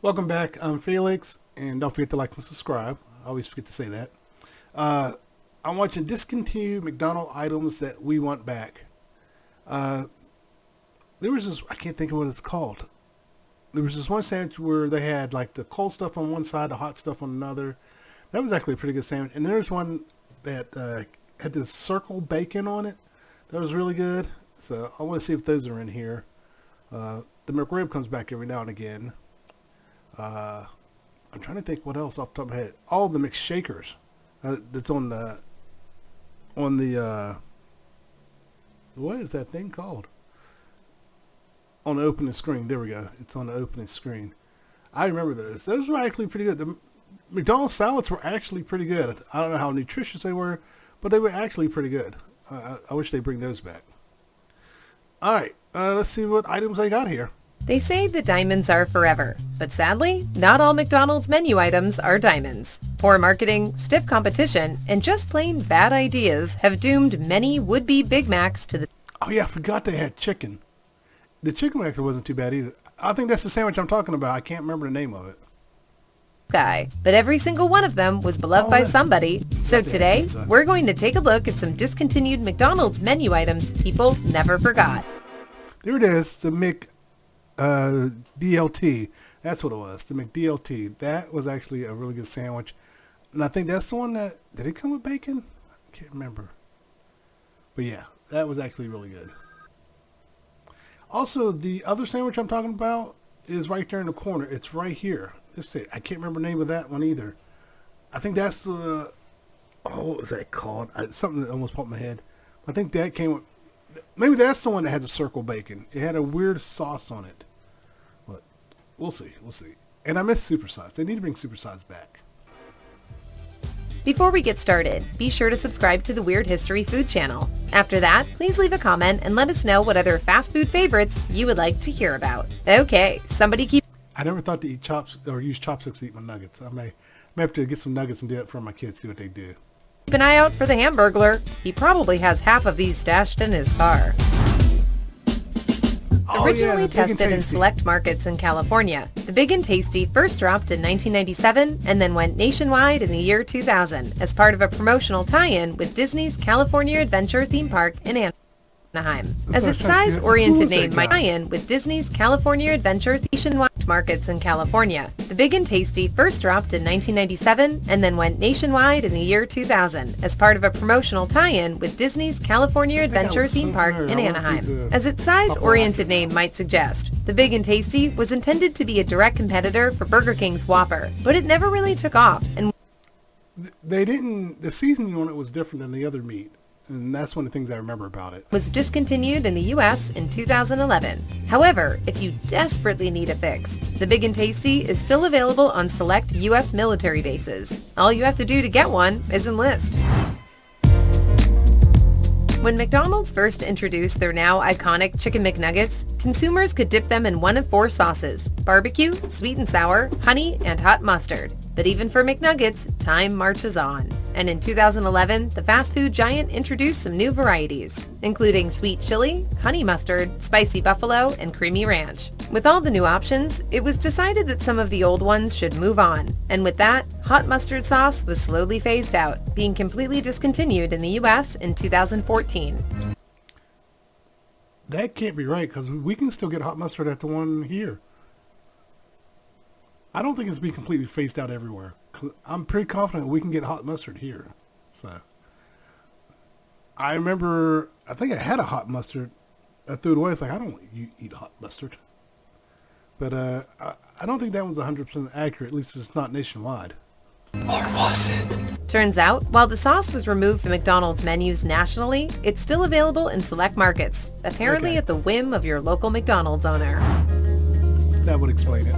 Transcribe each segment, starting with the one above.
Welcome back. I'm Felix, and don't forget to like and subscribe. I always forget to say that. I'm watching Discontinued McDonald's items that we want back. There was this, I can't think of what it's called. There was this one sandwich where they had like the cold stuff on one side, the hot stuff on another. That was actually a pretty good sandwich. And there's one that had this circle bacon on it. That was really good. So I want to see if those are in here. The McRib comes back every now and again. I'm trying to think what else off the top of my head. All the McShakers that's on the what is that thing called? On the opening screen. There we go. It's on the opening screen. I remember those. Those were actually pretty good. The McDonald's salads were actually pretty good. I don't know how nutritious they were, but they were actually pretty good. I wish they bring those back. All right, let's see what items I got here. They say that diamonds are forever, but sadly, not all McDonald's menu items are diamonds. Poor marketing, stiff competition, and just plain bad ideas have doomed many would-be Big Macs to the... Oh yeah, I forgot they had chicken. The chicken actually wasn't too bad either. I think that's the sandwich I'm talking about. I can't remember the name of it. Guy, but every single one of them was beloved by somebody. So today, we're going to take a look at some discontinued McDonald's menu items people never forgot. There it is, the DLT. That's what it was, the McDLT. That was actually a really good sandwich. And I think that's the one that, did it come with bacon? I can't remember. But yeah, that was actually really good. Also, the other sandwich I'm talking about is right there in the corner. It's right here. Let's see. I can't remember the name of that one either. I think that's the, what was that called? Something that almost popped in my head. I think that came with, maybe that's the one that had the circle bacon. It had a weird sauce on it. But we'll see. We'll see. And I miss Supersize. They need to bring Supersize back. Before we get started, be sure to subscribe to the Weird History Food channel. After that, please leave a comment and let us know what other fast food favorites you would like to hear about. Okay, somebody keep... I never thought to eat chops or use chopsticks to eat my nuggets. I may have to get some nuggets and do it for my kids, see what they do. Keep an eye out for the Hamburglar. He probably has half of these stashed in his car. Originally tested in select markets in California, the Big and Tasty first dropped in 1997 and then went nationwide in the year 2000 as part of a promotional tie-in with Disney's California Adventure theme park in Anaheim. As its size-oriented name might tie-in with Disney's California Adventure nationwide markets in California. The Big and Tasty first dropped in 1997 and then went nationwide in the year 2000 as part of a promotional tie-in with Disney's California Adventure theme park in Anaheim. As its size-oriented name might suggest, the Big and Tasty was intended to be a direct competitor for Burger King's Whopper, but it never really took off. And the seasoning on it was different than the other meat. And that's one of the things I remember about it. Was discontinued in the U.S. in 2011. However, if you desperately need a fix, the Big and Tasty is still available on select U.S. military bases. All you have to do to get one is enlist. When McDonald's first introduced their now iconic Chicken McNuggets, consumers could dip them in one of four sauces: barbecue, sweet and sour, honey, and hot mustard. But even for McNuggets, time marches on. And in 2011, the fast food giant introduced some new varieties, including sweet chili, honey mustard, spicy buffalo, and creamy ranch. With all the new options, it was decided that some of the old ones should move on. And with that, hot mustard sauce was slowly phased out, being completely discontinued in the U.S. in 2014. That can't be right, because we can still get hot mustard at the one here. I don't think it's been completely phased out everywhere. I'm pretty confident we can get hot mustard here. So I remember, I think I had a hot mustard. I threw it away. It's like, I don't want you eat hot mustard. But I don't think that one's 100% accurate. At least it's not nationwide. Or was it? Turns out, while the sauce was removed from McDonald's menus nationally, it's still available in select markets, apparently at the whim of your local McDonald's owner. That would explain it.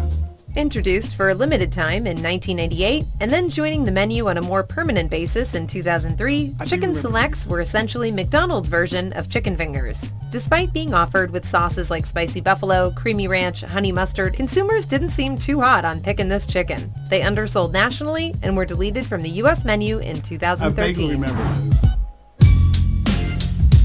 Introduced for a limited time in 1998 and then joining the menu on a more permanent basis in 2003, Chicken Selects were essentially McDonald's version of chicken fingers. Despite being offered with sauces like spicy buffalo, creamy ranch, honey mustard, consumers didn't seem too hot on picking this chicken. They undersold nationally and were deleted from the U.S. menu in 2013. I vaguely remember those.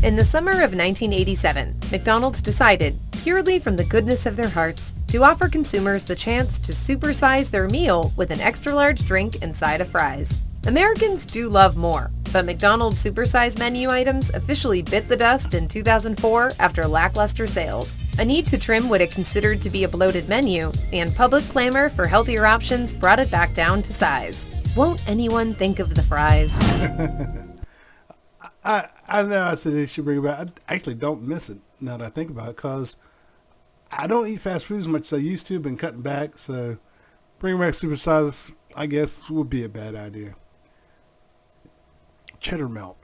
In the summer of 1987, McDonald's decided, purely from the goodness of their hearts, to offer consumers the chance to supersize their meal with an extra-large drink and side of fries. Americans do love more, but McDonald's supersize menu items officially bit the dust in 2004 after lackluster sales. A need to trim what it considered to be a bloated menu, and public clamor for healthier options brought it back down to size. Won't anyone think of the fries? I know I said they should bring it back. I actually don't miss it now that I think about it, because I don't eat fast food as much as I used to. Been cutting back, so bringing back supersize, I guess, would be a bad idea. Cheddar melt.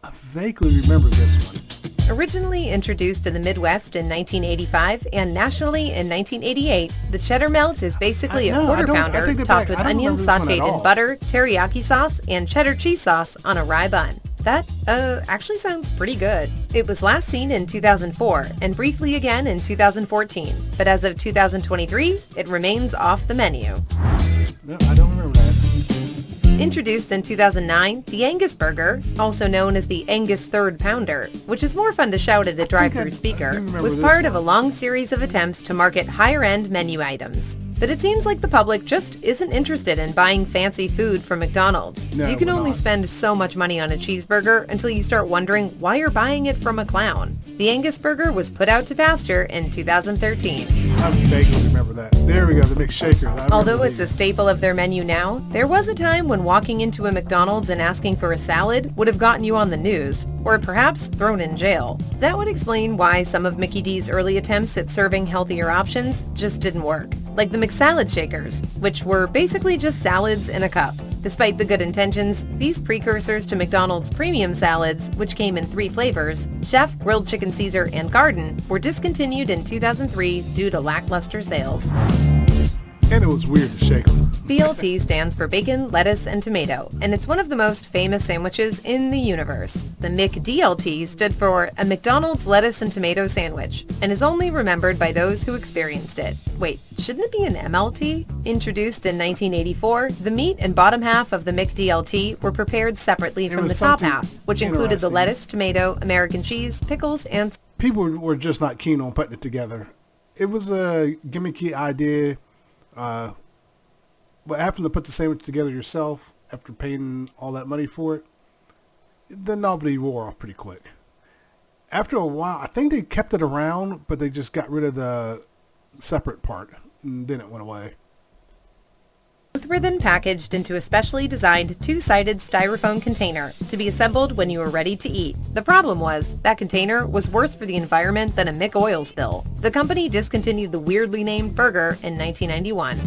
I vaguely remember this one. Originally introduced in the Midwest in 1985 and nationally in 1988, the cheddar melt is basically a quarter pounder topped with onions sautéed in butter, teriyaki sauce, and cheddar cheese sauce on a rye bun. That, actually sounds pretty good. It was last seen in 2004 and briefly again in 2014, but as of 2023, it remains off the menu. No, I don't remember that. Introduced in 2009, the Angus Burger, also known as the Angus Third Pounder, which is more fun to shout at a drive-thru speaker, was part of a long series of attempts to market higher-end menu items. But it seems like the public just isn't interested in buying fancy food from McDonald's. No, you can we're only not. spend so much money on a cheeseburger until you start wondering why you're buying it from a clown. The Angus Burger was put out to pasture in 2013. I vaguely remember that. There we go, the McShakers. Although it's a staple of their menu now, there was a time when walking into a McDonald's and asking for a salad would have gotten you on the news, or perhaps thrown in jail. That would explain why some of Mickey D's early attempts at serving healthier options just didn't work. Like the McSalad Shakers, which were basically just salads in a cup. Despite the good intentions, these precursors to McDonald's premium salads, which came in 3 flavors, Chef, Grilled Chicken Caesar, and Garden, were discontinued in 2003 due to lackluster sales. And it was weird to shake them. BLT stands for bacon, lettuce, and tomato, and it's one of the most famous sandwiches in the universe. The McDLT stood for a McDonald's lettuce and tomato sandwich, and is only remembered by those who experienced it. Wait, shouldn't it be an MLT? Introduced in 1984, the meat and bottom half of the McDLT were prepared separately from the top half, which included the lettuce, tomato, American cheese, pickles, and... People were just not keen on putting it together. It was a gimmicky idea. But having to put the sandwich together yourself after paying all that money for it, the novelty wore off pretty quick. After a while, I think they kept it around, but they just got rid of the separate part, and then it went away. Both were then packaged into a specially designed 2-sided styrofoam container to be assembled when you were ready to eat. The problem was, that container was worse for the environment than a McOil spill. The company discontinued the weirdly named burger in 1991.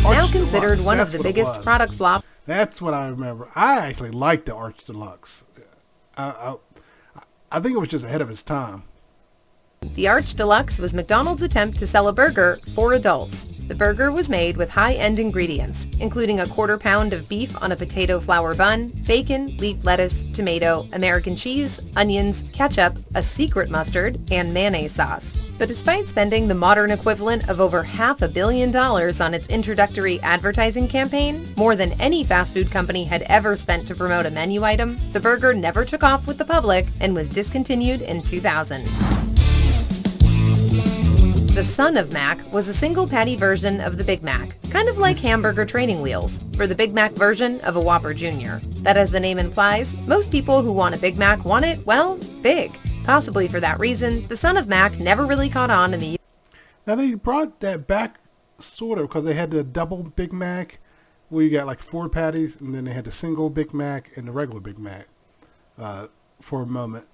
Now considered one of the biggest product flops. That's what I remember. I actually liked the Arch Deluxe. I think it was just ahead of its time. The Arch Deluxe was McDonald's attempt to sell a burger for adults. The burger was made with high-end ingredients, including a quarter pound of beef on a potato flour bun, bacon, leaf lettuce, tomato, American cheese, onions, ketchup, a secret mustard, and mayonnaise sauce. But despite spending the modern equivalent of over $500 million on its introductory advertising campaign, more than any fast food company had ever spent to promote a menu item, the burger never took off with the public and was discontinued in 2000. The Son of Mac was a single patty version of the Big Mac, kind of like hamburger training wheels, for the Big Mac version of a Whopper Jr. That, as the name implies, most people who want a Big Mac want it, well, big. Possibly for that reason, the Son of Mac never really caught on in the Now they brought that back, sort of, because they had the double Big Mac, where you got like 4 patties, and then they had the single Big Mac and the regular Big Mac for a moment.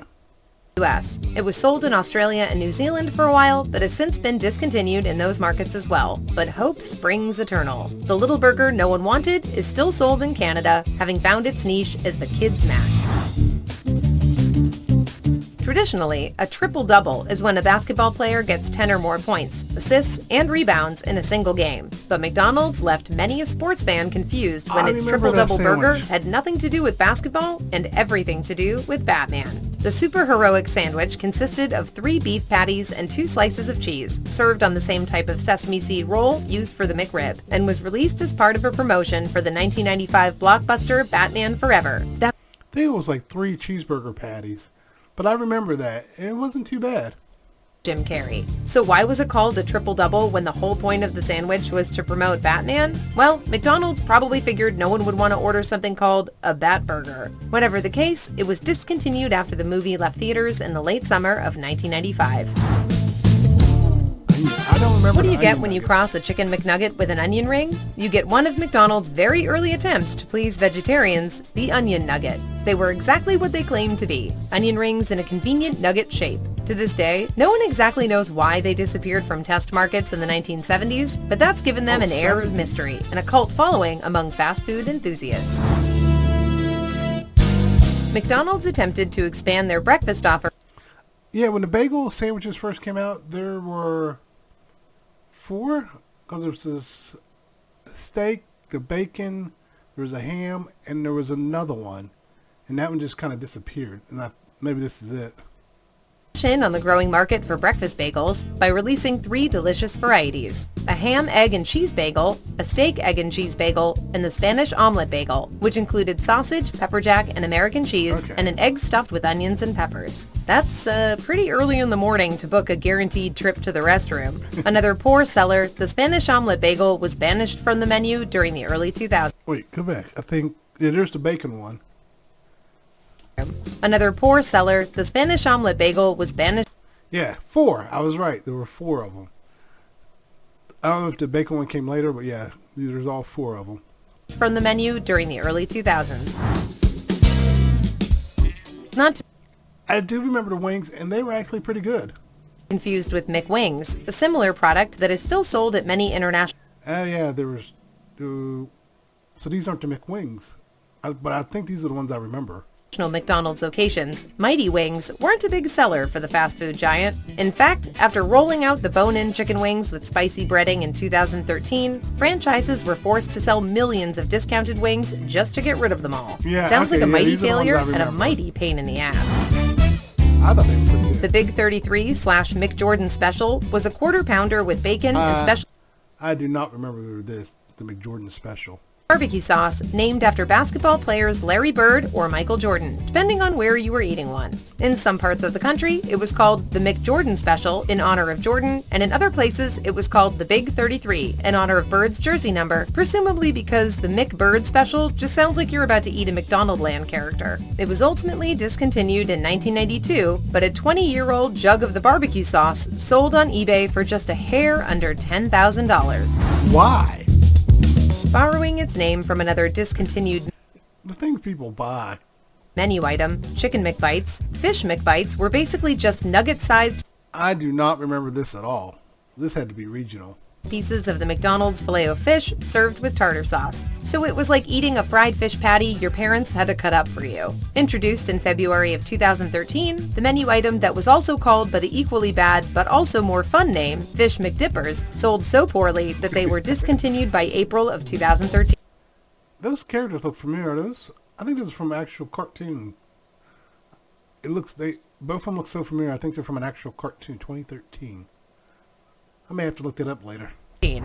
US. It was sold in Australia and New Zealand for a while, but has since been discontinued in those markets as well. But hope springs eternal. The little burger no one wanted is still sold in Canada, having found its niche as the Kids Mac. Traditionally, a triple-double is when a basketball player gets 10 or more points, assists, and rebounds in a single game. But McDonald's left many a sports fan confused when its triple-double burger had nothing to do with basketball and everything to do with Batman. The super-heroic sandwich consisted of 3 beef patties and 2 slices of cheese, served on the same type of sesame seed roll used for the McRib, and was released as part of a promotion for the 1995 blockbuster Batman Forever. I think it was like 3 cheeseburger patties. But I remember that. It wasn't too bad. Jim Carrey. So why was it called a triple double when the whole point of the sandwich was to promote Batman? Well, McDonald's probably figured no one would want to order something called a Bat Burger. Whatever the case, it was discontinued after the movie left theaters in the late summer of 1995. I don't remember. What do you get when you cross a Chicken McNugget with an onion ring? You get one of McDonald's very early attempts to please vegetarians, the Onion Nugget. They were exactly what they claimed to be, onion rings in a convenient nugget shape. To this day, no one exactly knows why they disappeared from test markets in the 1970s, but that's given them an air of mystery and a cult following among fast food enthusiasts. McDonald's attempted to expand their breakfast offer. Yeah, when the bagel sandwiches first came out, there were 4, because there was this steak, the bacon, there was a ham, and there was another one, and that one just kind of disappeared. And maybe this is it. In on the growing market for breakfast bagels by releasing 3 delicious varieties: a ham, egg, and cheese bagel, a steak, egg, and cheese bagel, and the Spanish omelet bagel, which included sausage, pepper jack, and American cheese, and an egg stuffed with onions and peppers. That's pretty early in the morning to book a guaranteed trip to the restroom. Another poor seller, the Spanish omelet bagel was banished from the menu during the early 2000s. Wait, go back. I think, yeah, there's the bacon one. Another poor seller, the Spanish omelet bagel was banished. Yeah, 4. I was right. There were 4 of them. I don't know if the bacon one came later, but yeah, there's all 4 of them. From the menu during the early 2000s. I do remember the wings, and they were actually pretty good. Confused with McWings, a similar product that is still sold at many international. Yeah, there was. So these aren't the McWings, but I think these are the ones I remember. McDonald's locations, Mighty Wings weren't a big seller for the fast food giant. In fact, after rolling out the bone-in chicken wings with spicy breading in 2013, franchises were forced to sell millions of discounted wings just to get rid of them all. Yeah, Sounds like a mighty failure and a mighty pain in the ass. I thought they were pretty good. The Big 33 / McJordan Special was a quarter pounder with bacon and special. I do not remember this, the McJordan Special. Barbecue sauce named after basketball players Larry Bird or Michael Jordan, depending on where you were eating one. In some parts of the country, it was called the McJordan Special in honor of Jordan, and in other places, it was called the Big 33 in honor of Bird's jersey number, presumably because the McBird Special just sounds like you're about to eat a McDonaldland character. It was ultimately discontinued in 1992, but a 20-year-old jug of the barbecue sauce sold on eBay for just a hair under $10,000. Why? Borrowing its name from another discontinued The things people buy. menu item, Chicken McBites, Fish McBites were basically just nugget-sized I do not remember this at all. This had to be regional. pieces of the McDonald's Filet-O-Fish served with tartar sauce. So it was like eating a fried fish patty your parents had to cut up for you. Introduced in February of 2013, the menu item that was also called by the equally bad but also more fun name, Fish McDippers, sold so poorly that they were discontinued by April of 2013. Those characters look familiar. I think this is from an actual cartoon. Both of them look so familiar. I think they're from an actual cartoon, 2013. I may have to look that up later. In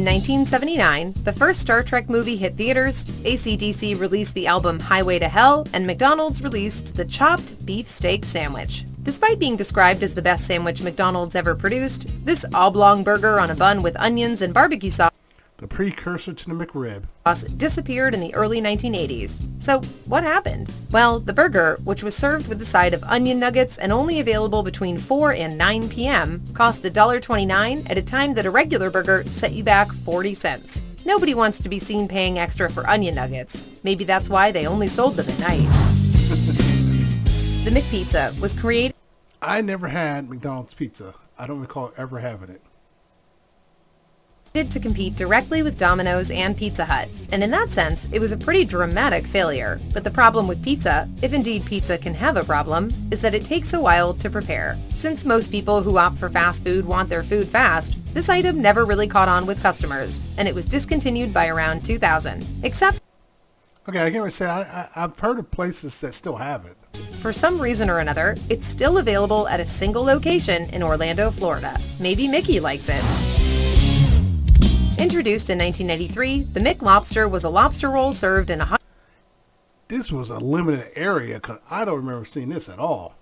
1979, the first Star Trek movie hit theaters, AC/DC released the album Highway to Hell, and McDonald's released the chopped beef steak sandwich. Despite being described as the best sandwich McDonald's ever produced, this oblong burger on a bun with onions and barbecue sauce, The precursor to the McRib, disappeared in the early 1980s. So what happened? Well, the burger, which was served with the side of onion nuggets and only available between 4 and 9 p.m., cost $1.29 at a time that a regular burger set you back 40 cents. Nobody wants to be seen paying extra for onion nuggets. Maybe that's why they only sold them at night. The McPizza was created. I never had McDonald's pizza. I don't recall ever having it. To compete directly with Domino's and Pizza Hut, and in that sense, it was a pretty dramatic failure. But the problem with pizza, if indeed pizza can have a problem, is that it takes a while to prepare. Since most people who opt for fast food want their food fast, this item never really caught on with customers, and it was discontinued by around 2000. Except, Okay, I can't really say. I've heard of places that still have it. for some reason or another, it's still available at a single location in Orlando, Florida. Maybe Mickey likes it. Introduced in 1993, the McLobster was a lobster roll served in a hot... This was a limited area because I don't remember seeing this at all.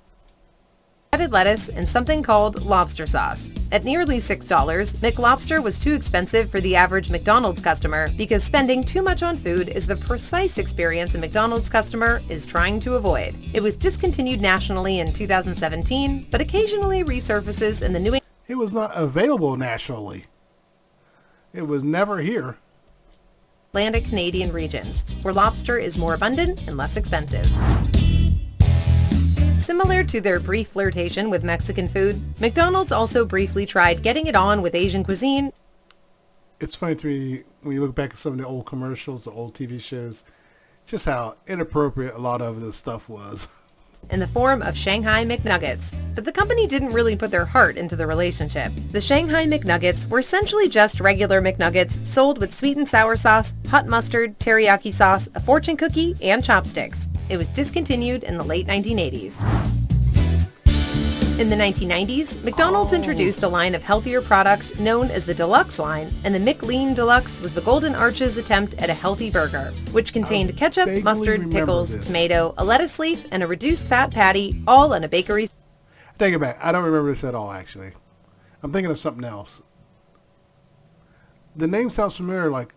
shredded lettuce, and something called lobster sauce. At nearly $6, McLobster was too expensive for the average McDonald's customer because spending too much on food is the precise experience a McDonald's customer is trying to avoid. It was discontinued nationally in 2017, but occasionally resurfaces in the New It was not available nationally. It was never here. Atlantic Canadian regions, where lobster is more abundant and less expensive. Similar to their brief flirtation with Mexican food, McDonald's also briefly tried getting it on with Asian cuisine. It's funny to me when you look back at some of the old commercials, the old TV shows, just how inappropriate a lot of this stuff was. In the form of Shanghai McNuggets, but the company didn't really put their heart into the relationship. The Shanghai McNuggets were essentially just regular McNuggets sold with sweet and sour sauce, hot mustard, teriyaki sauce, a fortune cookie, and chopsticks. It was discontinued in the late 1980s. In the 1990s, McDonald's introduced a line of healthier products known as the Deluxe line, and the McLean Deluxe was the Golden Arches attempt at a healthy burger, which contained ketchup, mustard, pickles, tomato, a lettuce leaf, and a reduced fat patty, all on a bakery. Take it back. I don't remember this at all, actually. I'm thinking of something else. The name sounds familiar, like...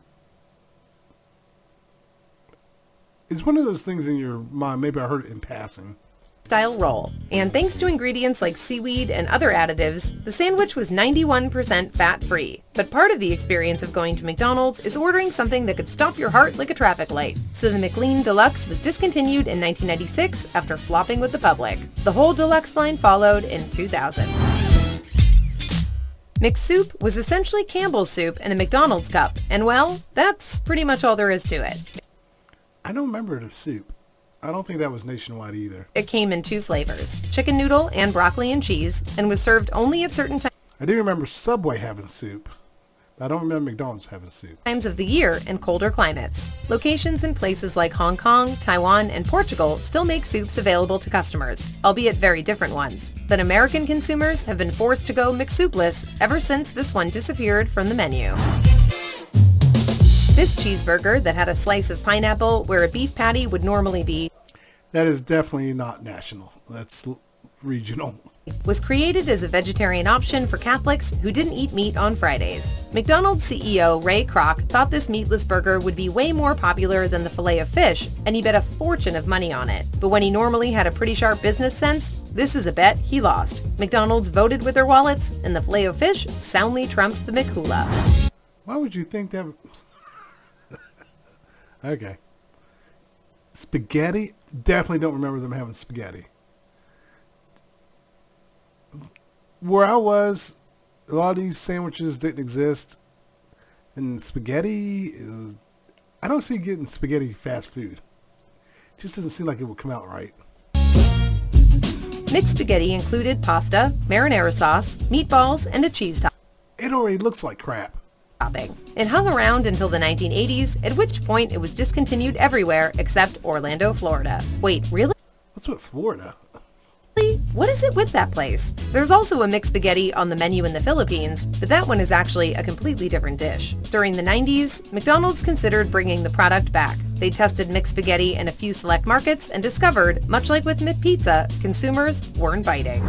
It's one of those things in your mind. Maybe I heard it in passing. Style roll. And thanks to ingredients like seaweed and other additives, the sandwich was 91% fat-free. But part of the experience of going to McDonald's is ordering something that could stop your heart like a traffic light. So the McLean Deluxe was discontinued in 1996 after flopping with the public. The whole Deluxe line followed in 2000. McSoup was essentially Campbell's soup in a McDonald's cup, and well, that's pretty much all there is to it. I don't remember the soup. I don't think that was nationwide either. It came in 2 flavors, chicken noodle and broccoli and cheese, and was served only at certain I do remember Subway having soup, but I don't remember McDonald's having soup. times of the year in colder climates. Locations in places like Hong Kong, Taiwan, and Portugal still make soups available to customers, albeit very different ones. But American consumers have been forced to go McSoupless ever since this one disappeared from the menu. This cheeseburger that had a slice of pineapple where a beef patty would normally be That is definitely not national. That's regional. was created as a vegetarian option for Catholics who didn't eat meat on Fridays. McDonald's CEO Ray Kroc thought this meatless burger would be way more popular than the filet of fish, and he bet a fortune of money on it. But when he normally had a pretty sharp business sense, this is a bet he lost. McDonald's voted with their wallets, and the filet of fish soundly trumped the McHula. Why would you think that? Okay. Spaghetti? Definitely don't remember them having spaghetti. Where I was, a lot of these sandwiches didn't exist. And spaghetti is... I don't see getting spaghetti fast food. It just doesn't seem like it would come out right. Mixed spaghetti included pasta, marinara sauce, meatballs, and a cheese topping. It already looks like crap. It hung around until the 1980s, at which point it was discontinued everywhere except Orlando, Florida. Wait, really? What's with Florida? What is it with that place? There's also a mixed spaghetti on the menu in the Philippines, but that one is actually a completely different dish. During the 90s, McDonald's considered bringing the product back. They tested mixed spaghetti in a few select markets and discovered, much like with McPizza, consumers weren't biting.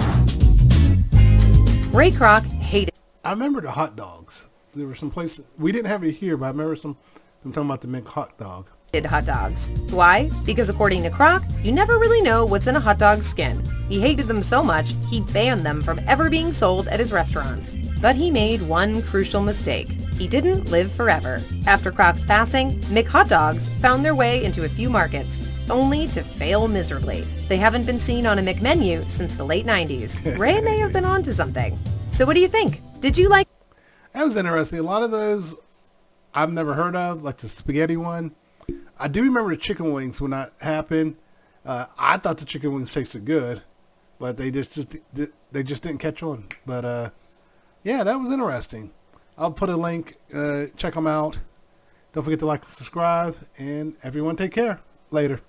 Ray Kroc hated I remember the hot dogs. There were some places, we didn't have it here, but I remember them talking about the Mc hot dog. hot dogs. Why? Because according to Kroc, you never really know what's in a hot dog's skin. He hated them so much, he banned them from ever being sold at his restaurants. But he made one crucial mistake. He didn't live forever. After Kroc's passing, McHot dogs found their way into a few markets, only to fail miserably. They haven't been seen on a McMenu since the late 90s. Ray may have been onto something. So what do you think? Did you like... That was interesting. A lot of those I've never heard of, like the spaghetti one. I do remember the chicken wings when that happened. I thought the chicken wings tasted good, but they just didn't catch on. But yeah, that was interesting. I'll put a link. Check them out. Don't forget to like and subscribe. And everyone take care. Later.